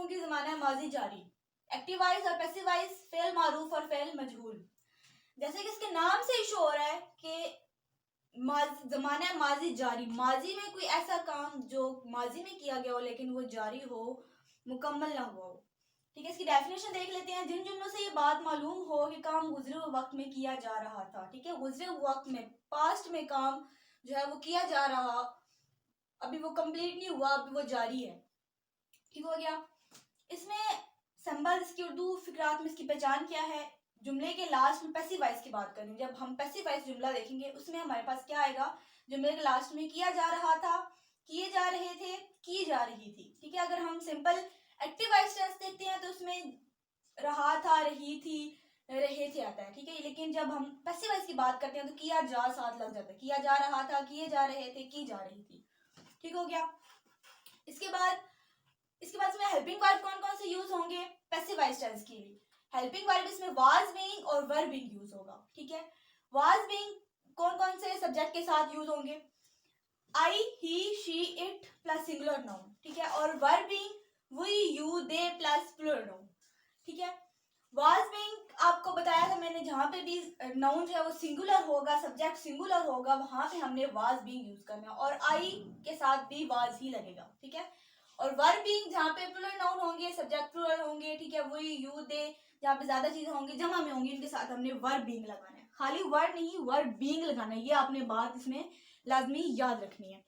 क्योंकि ज़माना माजी जारी, एक्टिव वॉइस और पैसिव वॉइस, फेल मारूफ और फेल मजहूल। जैसे कि इसके नाम से ही शो हो रहा है कि ज़माना माजी जारी, माजी में कोई ऐसा काम जो माजी में किया गया हो लेकिन वो जारी हो, मुकम्मल ना हुआ हो। ठीक है, इसकी डेफिनेशन देख लेते हैं। जिन जुमलों से ये बात मालूम हो कि काम गुजरे हुए वक्त में किया जा रहा था। ठीक है, गुजरे हुए वक्त में, पास्ट में काम जो है वो किया जा रहा, अभी वो कंप्लीट नहीं हुआ, अभी वो जारी है। ठीक हो गया। इसमें सिंबल, इसकी उर्दू फिक्रात में इसकी पहचान क्या है। जुमले के लास्ट में पैसिव वॉइस की बात करेंगे। जब हम पैसिव वॉइस जुमला देखेंगे उसमें हमारे पास क्या आएगा, जुमले के लास्ट में किया जा रहा था, किए जा रहे थे, की जा रही थी। ठीक है, अगर हम सिंपल एक्टिव वॉइस टेंस देखते हैं तो उसमें रहा था, रही थी, रहे थे आता है। ठीक है, लेकिन जब हम पैसिव वॉइस की बात करते हैं तो किया जा साथ लग जाता है, किया जा रहा था, किए जा रहे थे, की जा रही थी। ठीक हो गया। इसके बाद इसमें हेल्पिंग वर्ब कौन कौन से यूज होंगे पैसिव वॉइस टेंस के लिए। हेल्पिंग वर्ब इसमें वाज बीइंग और वर बीइंग यूज होगा। ठीक है, वाज बीइंग कौन कौन से सब्जेक्ट के साथ यूज होंगे, I, he, she, it plus singular noun. ठीक है, और were being we, you, they plus plural noun. ठीक है, वाज बीइंग आपको बताया था मैंने, जहां पे भी नाउन जो है वो सिंगुलर होगा, सब्जेक्ट सिंगुलर होगा, वहां पे हमने वाज बीइंग यूज करना है, और आई के साथ भी वाज ही लगेगा। ठीक है, और वर्ब बीइंग जहाँ पे प्लूरल नाउन होंगे, सब्जेक्ट प्लूरल होंगे। ठीक है, वही, यू, दे, जहाँ पे ज्यादा चीजें होंगी, जमा में होंगी, इनके साथ हमने वर्ब बीइंग लगाना है। खाली वर्ड नहीं, वर्ब बीइंग लगाना है। ये आपने बात इसमें लाजमी याद रखनी है।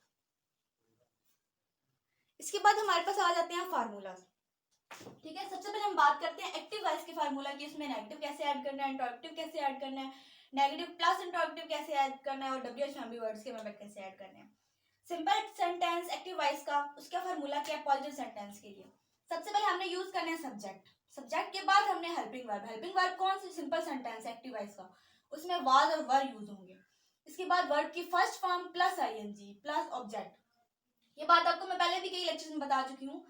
इसके बाद हमारे पास आ जाते हैं फार्मूलाज। ठीक है, सबसे पहले हम बात करते हैं एक्टिव वॉइस के फार्मूला की। उसमें नेगेटिव कैसे ऐड करना है, इंटरोगेटिव कैसे ऐड करना है, नेगेटिव प्लस इंटरोगेटिव कैसे ऐड करना है, और WH फैमिली वर्ड्स के मेंबर कैसे ऐड करने हैं। सिंपल सेंटेंस एक्टिव वॉइस का, उसका फार्मूला क्या है पॉजिटिव सेंटेंस के लिए। सबसे पहले हमने यूज करना है सब्जेक्ट, सब्जेक्ट के बाद हमने हेल्पिंग वर्ब। हेल्पिंग वर्ब कौन सी, सिंपल सेंटेंस एक्टिव वॉइस का, उसमें वाज और वर यूज होंगे। इसके बाद वर्ब की first form plus ING plus object. ये बात आपको मैं पहले भी कई लेक्चर्स में बता चुकी हूँ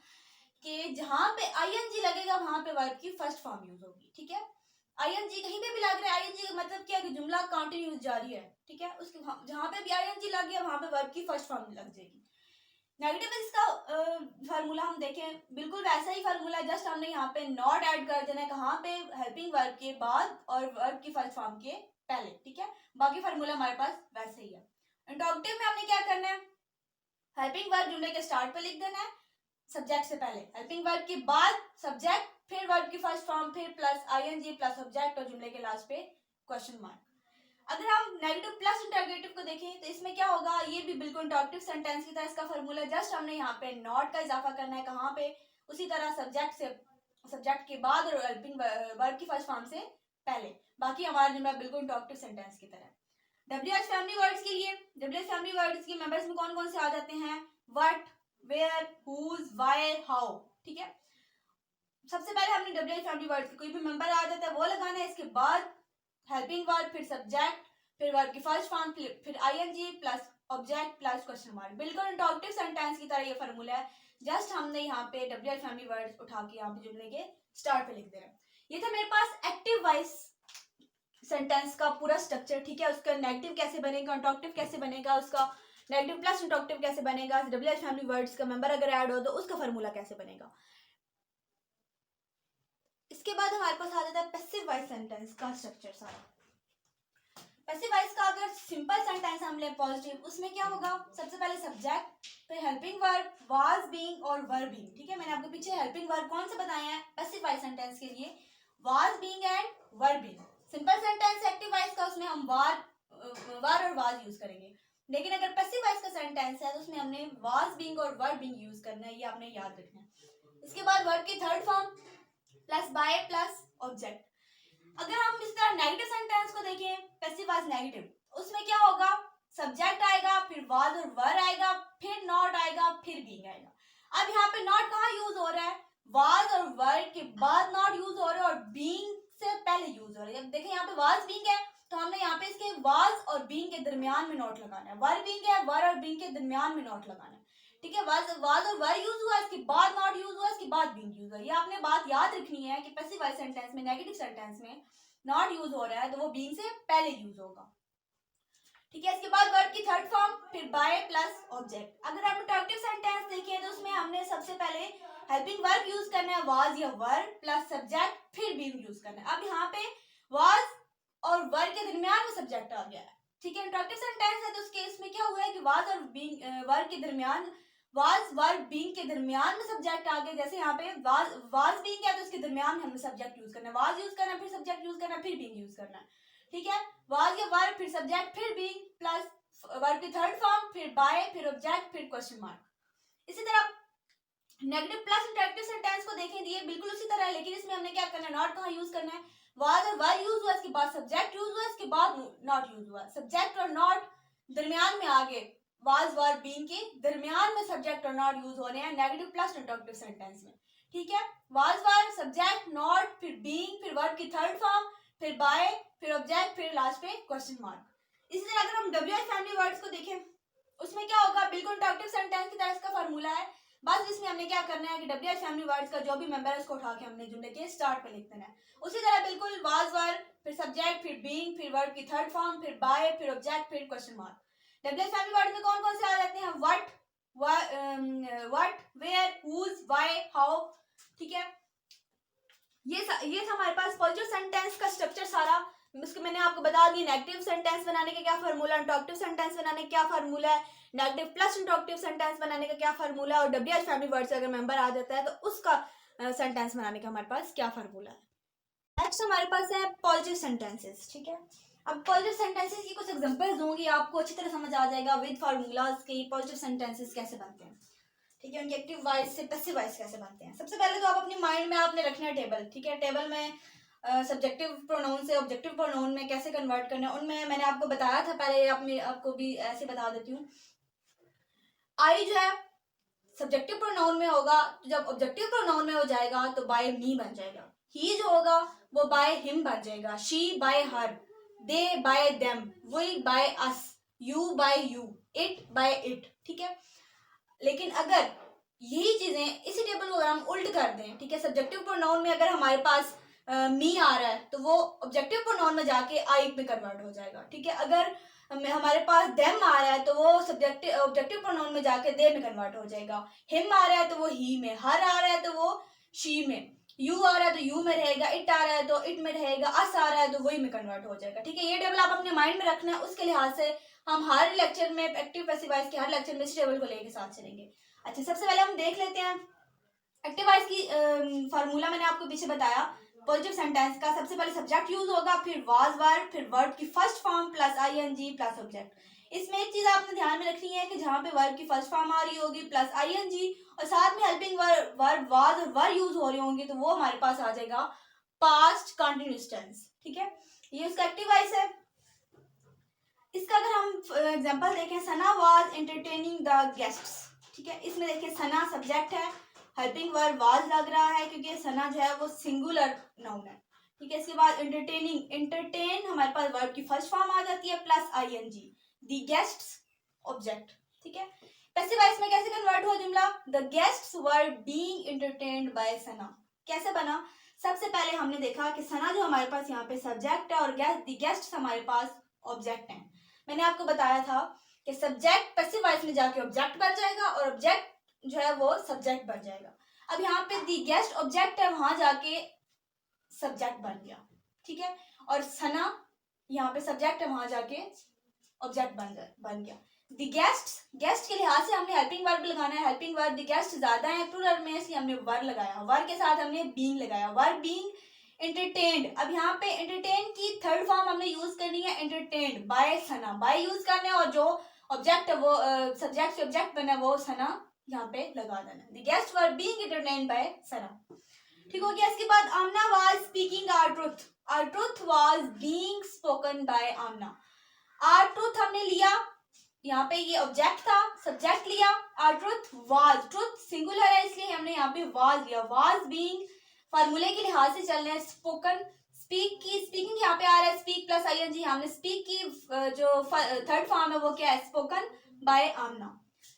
कि जहां पे ING लगेगा वहां पे वर्ब की फर्स्ट फॉर्म यूज होगी। ठीक है, ING कहीं पे भी लग रहा है, ING का मतलब क्या है कि जुमला कंटिन्यूअस जारी है। ठीक है, उसके जहां पे भी ING लग गया वहां पे वर्ब की फर्स्ट फॉर्म लग जाएगी। नेगेटिव में इसका फार्मूला हम देखें, बिल्कुल वैसा ही फार्मूला है, जस्ट हमने यहाँ पे नॉट ऐड कर देना है, कहाँ पे, हेल्पिंग वर्ब के बाद और वर्ब की फर्स्ट फॉर्म के पहले। ठीक है, बाकी फार्मूला हमारे पास वैसे ही है। इंटरोगेटिव में हमने क्या करना है, हेल्पिंग वर्ब जुमले के स्टार्ट पे लिख देना है, सब्जेक्ट से पहले, हेल्पिंग वर्ब के बाद सब्जेक्ट, फिर वर्ब की फर्स्ट फॉर्म, फिर प्लस ING प्लस ऑब्जेक्ट, और जुमले के लास्ट पे क्वेश्चन मार्क। अगर हम नेगेटिव प्लस इंटरोगेटिव को देखें तो इसमें क्या होगा, ये भी बिल्कुल इंटरोगेटिव सेंटेंस की तरह इसका फार्मूला, जस्ट हमने यहाँ पे नॉट का इजाफा करना है, कहाँ पे, उसी तरह सब्जेक्ट से, सब्जेक्ट के बाद और हेल्पिंग वर्ब की फर्स्ट फॉर्म से पहले। बाकी हमारा जुमला बिल्कुल इंटरोगेटिव सेंटेंस की तरह। WH फैमिली वर्ड्स के लिए, WH फैमिली वर्ड्स के मेंबर्स में कौन कौन से आ जाते हैं, what, where, whose, why, how. ठीक है, सबसे पहले हमने WH फैमिली वर्ड्स के कोई भी मेंबर आ जाता है वो लगाना है, इसके बाद हेल्पिंग वर्ब, फिर सब्जेक्ट, फिर वर्ब की फर्स्ट फॉर्म, फिर ING plus object plus question mark. बिल्कुल इंटरोगेटिव सेंटेंस की तरह ये फार्मूला है, जस्ट हमने यहाँ पे WH फैमिली वर्ड्स उठा के यहाँ पे जुमले के स्टार्ट पे लिख दे रहे हैं। ये था मेरे पास एक्टिव वॉइस सेंटेंस का पूरा स्ट्रक्चर। ठीक है, उसका नेगेटिव कैसे बनेगा, इंटरोगेटिव कैसे बनेगा, उसका नेगेटिव प्लस इंटरोगेटिव कैसे बनेगा, WH फैमिली वर्ड्स का मेंबर अगर ऐड हो तो उसका फार्मूला कैसे बनेगा। इसके बाद हमारे पास आ जाता है पैसिव वॉइस सेंटेंस का स्ट्रक्चर सारा। पैसिव वॉइस का अगर सिंपल सेंटेंस हम ले पॉजिटिव, उसमें क्या होगा, सबसे पहले सब्जेक्ट, फिर हेल्पिंग वर्ब, वाज बीइंग और वर बीइंग। ठीक है, मैंने आपको पीछे हेल्पिंग वर्ब कौन से बताए हैं पैसिव वॉइस सेंटेंस के लिए, was being and were being. Simple sentence active voice का, उसमें हम वर और वाज यूज करेंगे, लेकिन अगर पैसिव वॉइस का सेंटेंस है तो उसमें हमने वाज बीइंग और वर बीइंग यूज करना है, ये आपने याद रखना है। इसके बाद वर्ब की third form plus by plus object. अगर हम इस तरह नेगेटिव सेंटेंस को देखें, पैसिव वॉइस नेगेटिव, उसमें क्या होगा, सब्जेक्ट आएगा, फिर वाज और वर आएगा, फिर नॉट आएगा, फिर बीइंग आएगा। अब यहाँ पे नॉट कहाँ यूज हो रहा है, वाज और वर के बाद नॉट यूज हो रहा है और बीइंग से पहले यूज हो रहा है। जब देखें यहाँ पे वाज बीइंग है तो हमने यहाँ पे इसके वाज और बीइंग के दरमियान में नॉट लगाना है, वर बीइंग है, वर और बीइंग के दरमियान में नॉट लगाना है। ठीक है, वाज और वर यूज हुआ, इसके बाद नॉट यूज हुआ, इसके बाद बीइंग यूज हुआ। ये आपने बात याद रखनी है कि पैसिव वॉइस सेंटेंस में, नेगेटिव सेंटेंस में नॉट यूज हो रहा है तो वो बीइंग से पहले यूज होगा। ठीक है, इसके बाद वर्ब की थर्ड फॉर्म, फिर बाय प्लस ऑब्जेक्ट। अगर हम इंटरोगेटिव सेंटेंस देखें तो उसमें हमने सबसे पहले हेल्पिंग वर्ब यूज करना है वाज या वर प्लस सब्जेक्ट फिर बीइंग यूज करना है। अब यहाँ पे वाज और वर के दरमियान में सब्जेक्ट आ गया है, ठीक है। इंटरेक्टिव सेंटेंस है तो उस केस में क्या हुआ है कि वाज और बीइंग वर के दरमियान, वाज वर बीइंग के दरमियान में सब्जेक्ट आ गया। जैसे यहाँ पे वाज बीइंग है तो उसके दरमियान में हमें सब्जेक्ट यूज करना है, वाज यूज करना है फिर सब्जेक्ट यूज करना है फिर बीइंग यूज करना है, ठीक है। वाज या वर फिर सब्जेक्ट फिर बीइंग प्लस वर्ब की थर्ड फॉर्म फिर बाय फिर ऑब्जेक्ट फिर क्वेश्चन मार्क। इसी तरह नेगेटिव प्लस इंटरेक्टिव सेंटेंस को देखें तो ये बिल्कुल उसी तरह है, लेकिन इसमें हमने क्या करना है, नॉट कहाँ यूज करना है। वाज और वर यूज हुआ, इसके बाद सब्जेक्ट यूज हुआ, इसके बाद नॉट यूज हुआ। सब्जेक्ट और नॉट दरमियान में आगे वाज वर बीइंग के दरमियान में सब्जेक्ट और नॉट यूज हो रहे हैं नेगेटिव प्लस इंटरेक्टिव सेंटेंस में, ठीक है। वाज वर सब्जेक्ट नॉट फिर बीइंग फिर वर्ब की थर्ड फॉर्म फिर बाय फिर ऑब्जेक्ट फिर लास्ट पे क्वेश्चन मार्क। इसी तरह अगर हम डब्ल्यूएच फैमिली वर्ड्स को देखें उसमें क्या होगा, बिल्कुल इंटरेक्टिव सेंटेंस की तरह इसका फार्मूला है, बस इसमें हमने क्या करना है कि डब्ल्यूएच फैमिली वर्ड्स का जो भी मेंबर है उसको उठा के हमने जुमले के स्टार्ट पे लिख देना है। उसी तरह बिल्कुल वाज वर फिर सब्जेक्ट फिर बीइंग फिर वर्ब की थर्ड फॉर्म फिर बाय फिर ऑब्जेक्ट फिर question mark. WH family word में कौन कौन से आ जाते हैं, what where whose why how, ठीक है। ये था हमारे पास पॉजिटिव सेंटेंस का स्ट्रक्चर सारा। उसके मैंने आपको बता दिया नेगेटिव सेंटेंस बनाने का क्या फार्मूला, इंटरेक्टिव सेंटेंस बनाने का क्या फार्मूला है, नेगेटिव प्लस इंटरेक्टिव सेंटेंस बनाने का क्या फार्मूला है, और डब्ल्यूएच फैमिली वर्ड से अगर मेंबर आ जाता है तो उसका सेंटेंस बनाने का हमारे पास क्या फार्मूला है। नेक्स्ट हमारे पास है पॉजिटिव सेंटेंसेस, ठीक है। अब पॉजिटिव सेंटेंसेस की कुछ एग्जांपल्स दूंगी, आपको अच्छी तरह समझ आ जाएगा विद फार्मूलाज के पॉजिटिव सेंटेंसेस कैसे बनते हैं, ठीक है। उनके एक्टिव वॉइस से पैसिव वॉइस कैसे बनते हैं। सबसे पहले तो आप अपने माइंड में आपने रखना है टेबल, ठीक है। टेबल में सब्जेक्टिव प्रोनाउन से ऑब्जेक्टिव प्रोनाउन में कैसे कन्वर्ट करना है, उनमें मैंने आपको बताया था पहले, आपको भी ऐसे बता देती हूँ। आई जो है सब्जेक्टिव प्रोनाउन में होगा, तो जब ऑब्जेक्टिव प्रोनाउन में हो जाएगा तो बाय मी बन जाएगा। ही जो होगा वो बाय हिम बन जाएगा, she by her, they by them, we by us, you by you, it by it, ठीक है। लेकिन अगर यही चीजें इसी टेबल को अगर हम उल्ट कर दें, ठीक है, सब्जेक्टिव प्रोनाउन में अगर हमारे पास मी आ रहा है तो वो ऑब्जेक्टिव प्रोनाउन में जाके आई में कन्वर्ट हो जाएगा, ठीक है। अगर हमारे पास देम आ रहा है तो वो सब्जेक्टिव ऑब्जेक्टिव प्रोनाउन में जाके दे में कन्वर्ट हो जाएगा। हिम आ रहा है तो वो ही में, हर आ रहा है तो वो शी में, यू आ रहा है तो यू में रहेगा, इट आ रहा है तो इट में रहेगा, अस आ रहा है तो वही में कन्वर्ट हो जाएगा, ठीक है। ये टेबल आप अपने माइंड में रखना है, उसके लिहाज से हम हर लेक्चर में एक्टिव पैसिव वॉइस के हर लेक्चर में इस टेबल को लेके साथ चलेंगे। अच्छा, सबसे पहले हम देख लेते हैं एक्टिव वॉइस की फार्मूला मैंने आपको पीछे बताया पॉजिटिव सेंटेंस का। सबसे पहले सब्जेक्ट यूज होगा, फिर वाज वर, फिर वर्ब की first form plus ING plus object. इसमें एक चीज आपने ध्यान में रखनी है कि जहां पे वर्ब की फर्स्ट फॉर्म आ रही होगी प्लस आईएनजी और साथ में हेल्पिंग वर्ब वाज और वर यूज हो रही होंगी तो वो हमारे पास आ जाएगा पास्ट कंटिन्यूअस टेंस, ठीक है। ये उसका एक्टिव वॉइस है। इसका अगर हम एग्जांपल देखें, सना वाज एंटरटेनिंग द गेस्ट्स, ठीक है। इसमें देखिए सना सब्जेक्ट है, हेल्पिंग वर्ब वाज लग रहा है क्योंकि सना जो है वो सिंगुलर नाउन है, ठीक है। इसके बाद एंटरटेनिंग, एंटरटेन हमारे पास वर्ब की फर्स्ट फॉर्म आ जाती है plus ING, the guests object, ठीक है। पैसिव वॉइस में कैसे कन्वर्ट हुआ जुमला, the guests were being entertained by Sana. कैसे बना, सबसे पहले हमने देखा कि सना जो हमारे पास यहाँ पे सब्जेक्ट है और द गेस्ट्स हमारे पास ऑब्जेक्ट है। मैंने आपको बताया था कि सब्जेक्ट पैसिव वॉइस में जाके ऑब्जेक्ट बन जाएगा और ऑब्जेक्ट जो है वो सब्जेक्ट बन जाएगा। अब यहाँ पे दी गेस्ट ऑब्जेक्ट है, वहां जाके सब्जेक्ट बन गया, ठीक है। और सना यहाँ पे सब्जेक्ट है, वहां जाके ऑब्जेक्ट बन गया। दी गेस्ट के लिहाज से हमने हेल्पिंग वर्ब लगाना है। हेल्पिंग वर्ब दी गेस्ट ज्यादा है प्लूरल में, इसलिए हमने वर लगाया, वर के साथ हमने बीइंग लगाया, वर बीइंग एंटरटेन्ड। अब यहाँ पे एंटरटेन की थर्ड फॉर्म हमने यूज करनी है entertained by Sana, by use करना है और जो ऑब्जेक्ट है वो सब्जेक्ट से ऑब्जेक्ट बना है वो सना यहाँ पे लगा देना। The guest were being entertained by Sana, ठीक हो गया। इसके बाद Amna was speaking our truth was being spoken by Amna. Our truth हमने लिया, यहाँ पे ये ऑब्जेक्ट था, सब्जेक्ट लिया, our truth was, truth singular है इसलिए हमने यहाँ पे वाज लिया, वाज बीइंग फार्मूले के लिहाज से चल रहे हैं। स्पोकन, स्पीक की, स्पीकिंग यहाँ पे आ रहा है स्पीक प्लस आईएनजी, हमने स्पीक की जो थर्ड फॉर्म है वो क्या है, स्पोकन बाय आमना।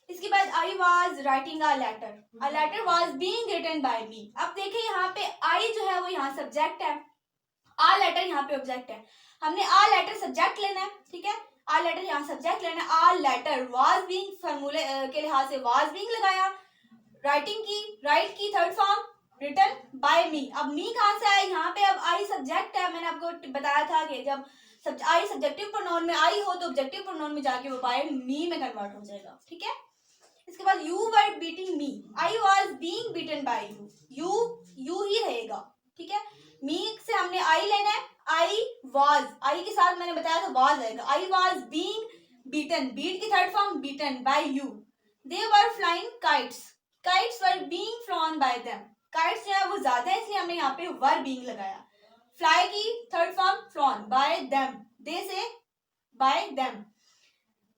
इसके बाद I was writing a letter was being written by me. अब देखिए यहाँ पे आई जो है वो यहाँ सब्जेक्ट है, आ लेटर यहाँ पे ऑब्जेक्ट है। हमने आ लेटर सब्जेक्ट लेना है, ठीक है, आ लेटर यहाँ सब्जेक्ट लेना है। आ लेटर वाज बीइंग फार्मूले के लिहाज से वाज बीइंग लगाया, राइटिंग की, राइट की third form written by me. अब मी कहाँ से आया यहाँ पे? अब आई सब्जेक्ट है, मैंने आपको बताया था कि जब आई सब्जेक्टिव प्रोनाउन में आई हो तो ऑब्जेक्टिव प्रोनाउन में जाके वो बाय मी में कन्वर्ट हो जाएगा, ठीक है। इसके बाद you were beating me, I was being beaten by you, you ही रहेगा, ठीक है। मी से हमने आई लेना है, आई वॉज, आई के साथ मैंने बताया था वॉज आएगा, I was being beaten, beat की third form beaten by you. They were flying kites, kites were being flown by them, kites जो है वो ज्यादा है इसलिए हमने यहाँ पे वर बीइंग लगाया। फ्लाई की third form flown by them, they से by them.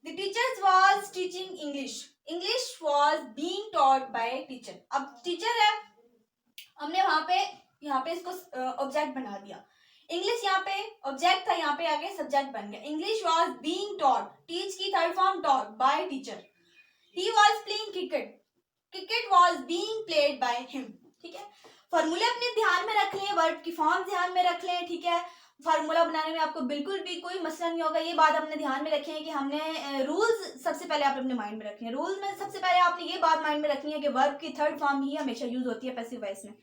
The teachers was teaching English, English was being taught by teacher। अब टीचर है, हमने वहां पे यहाँ पे इसको ऑब्जेक्ट बना दिया, इंग्लिश यहाँ पे ऑब्जेक्ट था, यहाँ पे आगे सब्जेक्ट बन गया। English was being taught, teach की third form taught by teacher. He was playing cricket, cricket was being played by him, ठीक है। फॉर्मूले अपने ध्यान में रख लें, वर्ब की फॉर्म ध्यान में रख लें, ठीक है। फार्मूला बनाने में आपको बिल्कुल भी कोई मसला नहीं होगा। ये बात अपने ध्यान में रखें कि हमने रूल्स सबसे पहले आप अपने माइंड में रखने हैं। रूल्स में सबसे पहले आपने ये बात माइंड में रखनी है कि वर्ब की थर्ड फॉर्म ही हमेशा यूज होती है पैसिव वॉइस में,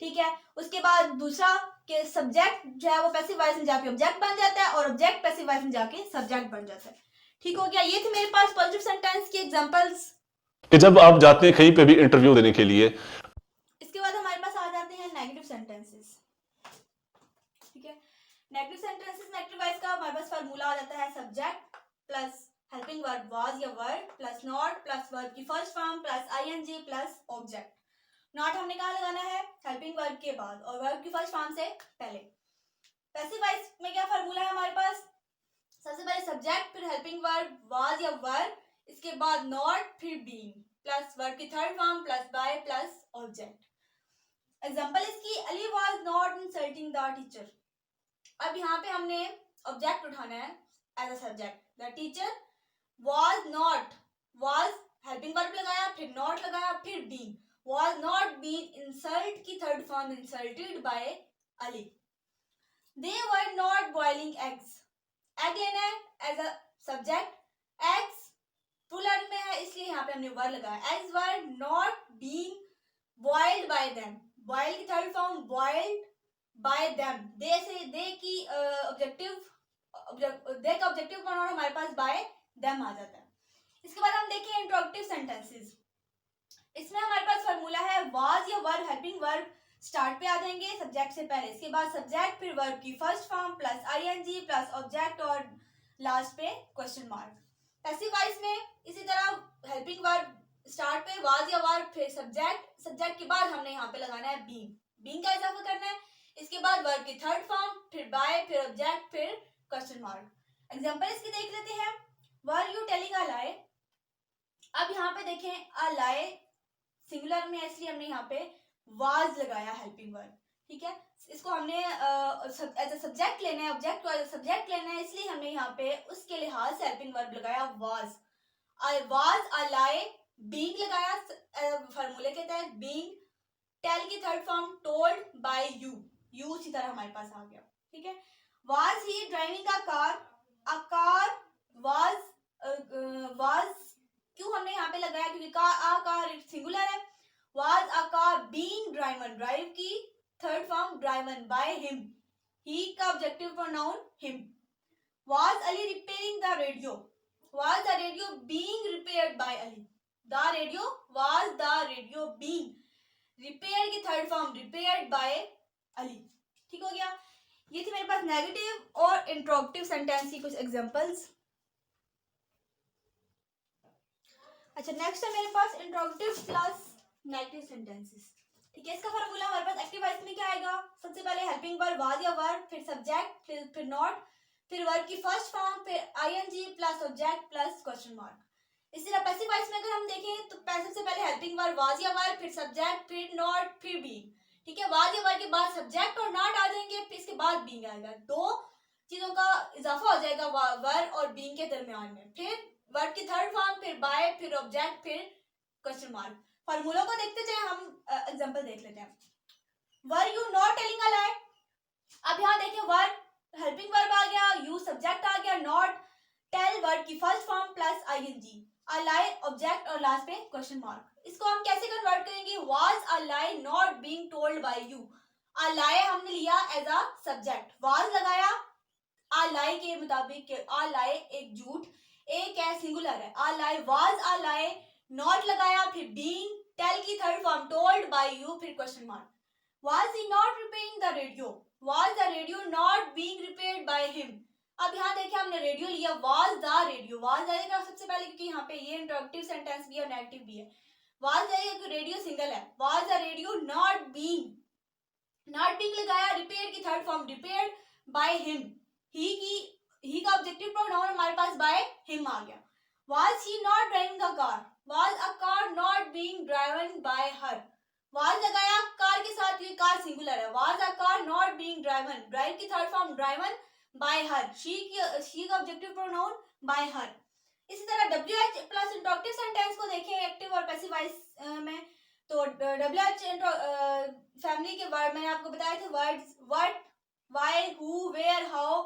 ठीक है। उसके बाद दूसरा कि सब्जेक्ट जो है वो पैसिव वॉइस में जाके ऑब्जेक्ट बन जाता है और ऑब्जेक्ट पैसिव वॉइस में जाके सब्जेक्ट बन जाता है, ठीक हो गया। ये थे मेरे पास पॉजिटिव सेंटेंस की एग्जांपल्स कि जब आप जाते हैं कहीं पे भी इंटरव्यू देने के लिए। इसके बाद हमारे पास आ जाते हैं नेगेटिव सेंटेंसेस, ठीक है। नेगेटिव सेंटेंसेस में एक्टिव वॉइस का हमारे पास फार्मूला आ जाता है subject plus helping verb was या were plus not plus verb की first form plus ING plus object. Not हमने कहाँ लगाना है? हेल्पिंग वर्ब के बाद और वर्ब की फर्स्ट फॉर्म से पहले। पैसिव वॉइस में क्या फार्मूला है हमारे पास? सबसे पहले सब्जेक्ट फिर हेल्पिंग वर्ब वाज या वर, इसके बाद नॉट फिर बीइंग प्लस वर्ब की third form plus by plus object. Example इसकी Ali was not insulting the teacher. अब यहाँ पे हमने ऑब्जेक्ट उठाना है as a subject, the teacher was not, was helping verb लगाया फिर नॉट लगाया फिर being, was not being insult की third form insulted by Ali. They were not boiling eggs, egg लेना है as a subject, eggs plural में है इसलिए यहाँ पे हमने वर लगाया। Eggs were not being boiled by them, boil की third form boiled by them, they से दे की ऑब्जेक्टिव, दे का ऑब्जेक्टिव प्रोनाउन हमारे पास बाय देम आ जाता है। इसके बाद हम देखें इंट्रोगेटिव सेंटेंसेस। इसमें हमारे पास फार्मूला है वाज या वर हेल्पिंग वर्ब स्टार्ट पे आ जाएंगे सब्जेक्ट से पहले, इसके बाद सब्जेक्ट फिर वर्ब की first form plus ING plus object और लास्ट पे क्वेश्चन मार्क। पैसिव वॉइस में इसी तरह हेल्पिंग वर्ब स्टार्ट पे वाज या वर फिर सब्जेक्ट, सब्जेक्ट के बाद हमने यहाँ पे लगाना है बीइंग, बीइंग का इजाफा करना है, इसके बाद वर्ब की थर्ड फॉर्म फिर बाय फिर ऑब्जेक्ट फिर क्वेश्चन मार्क। एग्जांपल इसकी देख लेते हैं। Were you telling a lie, अब यहाँ पे देखें अ लाई सिंगुलर में इसलिए हमने यहाँ पे वाज लगाया हेल्पिंग वर्ब, ठीक है। इसको हमने एज अ सब्जेक्ट लेना है, ऑब्जेक्ट को एज अ सब्जेक्ट लेना है इसलिए हमने यहाँ पे उसके लिहाज से हेल्पिंग वर्ब लगाया was. I was a lie, being लगाया फार्मूले के तहत बीइंग, टेल की third form told by you, you इसी तरह हमारे पास आ गया, ठीक है। Was he driving a car was क्यों हमने यहाँ पे लगाया? क्योंकि कार सिंगुलर है। Was a car being driven, drive की third form driven by him, he का objective pronoun him. Was Ali repairing the radio, was the radio being repaired by Ali, the radio was the radio being, repair की third form repaired by Ali, ठीक हो गया। ये थी मेरे पास नेगेटिव और इंट्रोगेटिव सेंटेंस की कुछ एग्जांपल्स। अच्छा नेक्स्ट है मेरे पास इंट्रोगेटिव प्लस नेगेटिव सेंटेंसेस, ठीक है। इसका फार्मूला हमारे पास एक्टिव वॉइस में क्या आएगा? सबसे पहले हेल्पिंग वर्ब वाज या वर्ब फिर सब्जेक्ट फिर नॉट फिर वर्ब की फर्स्ट फॉर्म फिर ING plus object plus question mark. इसी तरह पैसिव वॉइस में अगर हम देखें तो पैसिव से पहले हेल्पिंग वर्ब वाज या वर्ब फिर सब्जेक्ट फिर नॉट फिर बीइंग, ठीक है। वाज या वर्ब के बाद सब्जेक्ट और नॉट आ जाएंगे फिर इसके बाद बीइंग आएगा, दो चीजों का इजाफा हो जाएगा वर्ब और बीइंग के दरमियान में, फिर वर्ब की थर्ड फॉर्म फिर बाय फिर ऑब्जेक्ट फिर क्वेश्चन मार्क। फार्मूला को देखते जाए, हम एग्जांपल देख लेते हैं। Were you not telling a lie, अब यहाँ देखें वर्ब हेल्पिंग वर्ब आ गया, यू सब्जेक्ट आ गया, नॉट टेल वर्ब की फर्स्ट फॉर्म प्लस आईएनजी, अ लाई ऑब्जेक्ट और लास्ट पे क्वेश्चन मार्क। इसको हम कैसे कन्वर्ट करेंगे? was a lie not being told by you. a lie हमने लिया एज अ सब्जेक्ट, was लगाया a lie के मुताबिक, a lie एक झूठ, एक है सिंगुलर है, a lie was a lie, not लगाया, फिर being, tell की third form told by you, फिर question mark. was he not repairing the radio? was the radio not being repaired by him? अब यहाँ देखिए हमने रेडियो लिया, was the radio, was आएगा सबसे पहले क्योंकि यहाँ पे ये इंटरोगेटिव सेंटेंस भी है और नेगेटिव भी है. was आएगा क्योंकि रेडियो सिंगल है. was the radio not being लगाया, रिपेयर की third form repaired by him, ही का ऑब्जेक्टिव प्रोनाउन हमारे पास by him आ गया. was he not driving a car? was a car not being driven by her? was लगाया, car के साथ ये car singular है, was a car not being driven, drive की third form driven by her, she का objective pronoun by her. इसी तरह WH plus interrogative sentence को देखें एक्टिव और पैसिव वॉइस में, तो WH फैमिली के वर्ड मैंने आपको बताए थे, words what, why, who, where, how,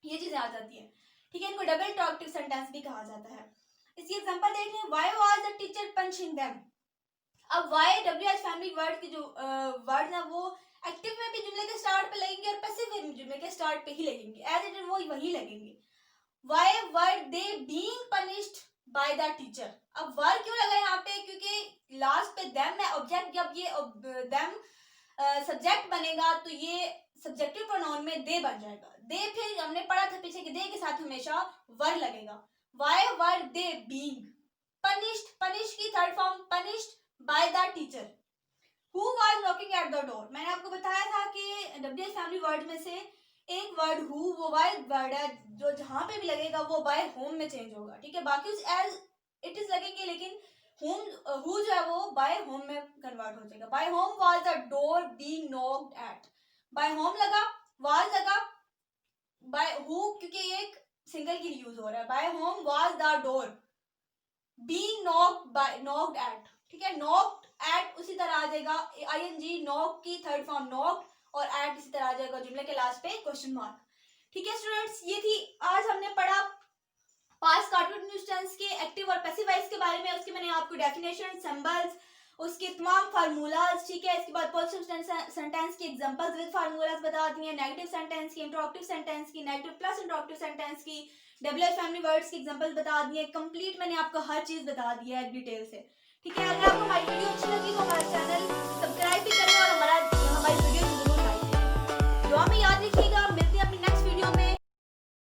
ये चीजें आ जाती है. ठीक है, इनको डबल इंटरोगेटिव सेंटेंस भी कहा जाता है. इसकी एग्जांपल देख लें, why was the teacher punching them. अब व्हाई WH फैमिली वर्ड के जो वर्ड है वो एक्टिव में भी जुमले के स्टार्ट पे लगेंगे और पैसिव में भी जुमले के स्टार्ट पे ही लगेंगे, एज इट इज वो वही लगेंगे. Why were they being punished by the teacher. अब वर क्यों लगा यहाँ पे? क्योंकि लास्ट पे देम है ऑब्जेक्ट, जब ये देम सब्जेक्ट बनेगा तो ये सब्जेक्टिव प्रोनाउन में दे बन जाएगा. दे फिर हमने पढ़ा था पीछे कि दे के साथ हमेशा वर लगेगा. Why were they being punished, punish की third form punished by the teacher. Who was knocking at the door? मैंने आपको बताया था कि WH फैमिली वर्ड में से एक वर्ड who, वो बाय वर्ड है जो जहां पे भी लगेगा वो बाय होम में चेंज होगा. ठीक है, बाकी एज इट इज लगेंगे, लेकिन who जो है वो बाय होम में कन्वर्ट हो जाएगा. By whom was the door being knocked at. By whom लगा, was लगा, बाय who क्योंकि एक सिंगल के लिए यूज हो रहा है. By whom was the door being knocked at. ठीक है, knocked at उसी तरह आ जाएगा ing, knock की थर्ड फॉर्म knocked, और at इसी तरह आ जाएगा जुमले के लास्ट पे क्वेश्चन मार्क. ठीक है स्टूडेंट्स, ये थी आज हमने पढ़ा पास्ट कंटीन्यूअस टेंस के एक्टिव और पैसिव वॉइस के बारे में. उसके मैंने आपको डेफिनेशन, सिंबल्स, उसके तमाम फार्मूलाज, ठीक है, इसके बाद पॉजिटिव सेंटेंस की एग्जांपल्स विद फार्मूलाज बता दी हैं, नेगेटिव सेंटेंस की, इंटरोगेटिव सेंटेंस की, नेगेटिव प्लस इंटरोगेटिव सेंटेंस की, WH फैमिली वर्ड्स की एग्जांपल्स बता दिए. कंप्लीट मैंने आपको हर चीज बता दी है डिटेल से. ठीक है, अगर आपको हमारी वीडियो अच्छी लगी तो हमारा चैनल सब्सक्राइब भी करें